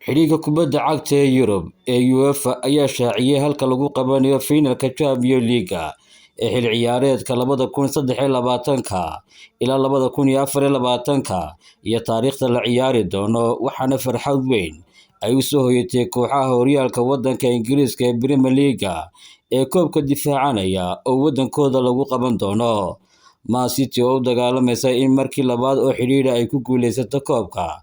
Xiriirka kubadda cagta ee Yurub ee UEFA ayaa shaaciyay halka lagu qabanayo finalka Champions League ee xilli ciyaareedka 2023 ilaa 2024 iyo taariikhda la ciyaari doono, waxaana farxad weyn ay u soo hoyatay kooxaha horyaalka waddanka Ingiriiska ee Premier League ee koobka difaacanaya oo waddankooda lagu qaban doono. Man City oo u dagaalamaysa in markii labaad oo xiriir ay ku guuleysato koobka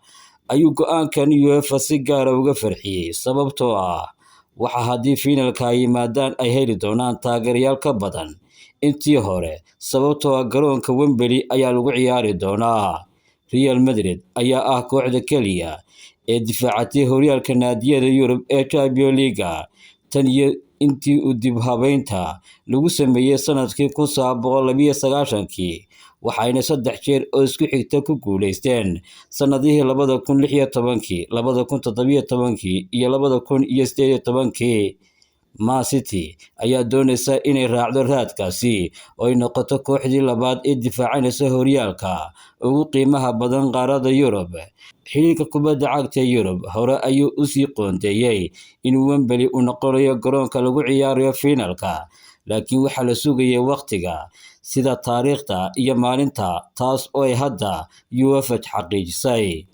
ayuu go'aankan UEFA si gaar ah uga farxiyay, sababtoo ah waxa haddii finalka ay yimaadaan ay heli doonaan taageerayaal ka badan intii hore, sababtoo ah garoonka Wembley ayaa lagu ciyaari doonaa. Real Madrid ayaa ah kooxda keliya ee difaacatay horyaalka naadiyada Yurub ee Champions League tan iyo intii uu dib habeynta lagu sameeyay sanadkii 1992, waxayna 3 jeer oo isku xigta ku guuleysteen sanadihii 2016, 2017 iyo 2018. Man City ayaa doonaysa inay raacdo raadkaasi oo ay noqoto kooxdii labaad ee difaacanaysa horyaalka ugu qiimaha badan qaaradda Yurub. Xiriirka kubadda cagta Yurub hore ayuu u sii qoondeeyay in Wembley uu noqonayo garoonka lagu ciyaarayo finalka, laakiin waxaa la sugayay waqtiga, sida taariikhda iyo maalinta, taas oo ay hadda UEFA xaqiijisay.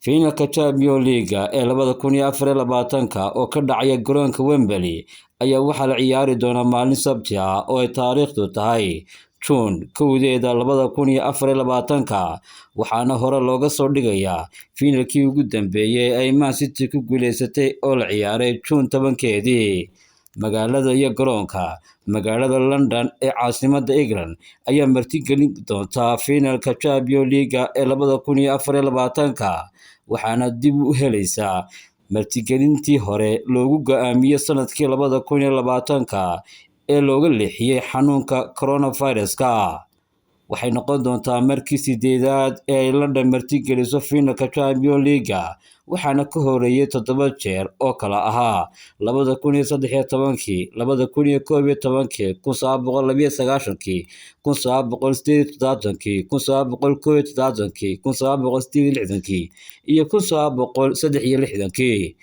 Finalka Champions League ee 2024 oo ka dhacaya garoonka Wembley ayaa waxaa la ciyaari doonaa maalin Sabti ah oo ay taariikhdu tahay June 1, 2024, waxaana hore looga soo dhigayaa finalkii ugu dambeeyay ay Man City ku guuleysatay oo la ciyaaray June 10. Magaalada iyo garoonka magaalada London ee caasimadda England ayaa martigelin doonta finalka Champions League ee 2024, waxaana dib u helaysaa martigelintii hore loogu go'aamiyay sanadkii 2020 ee looga leexiyay xanuunka coronavirus-ka. Waxay noqon doontaa markii 8aad ee ay London martigeliso finalka Champions League, waxaana ka horeeyay 7 jeer oo kala ahaa 2013, 2011, 1992, 1998, 1999, 1998 iyo 1963.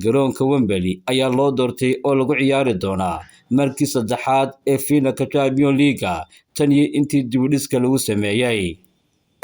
Garoonka Wembley ayaa loo doortay oo lagu ciyaari doonaa markii 3aad ee finalka Champions League tan iyo intii dib u dhiska lagu sameeyay.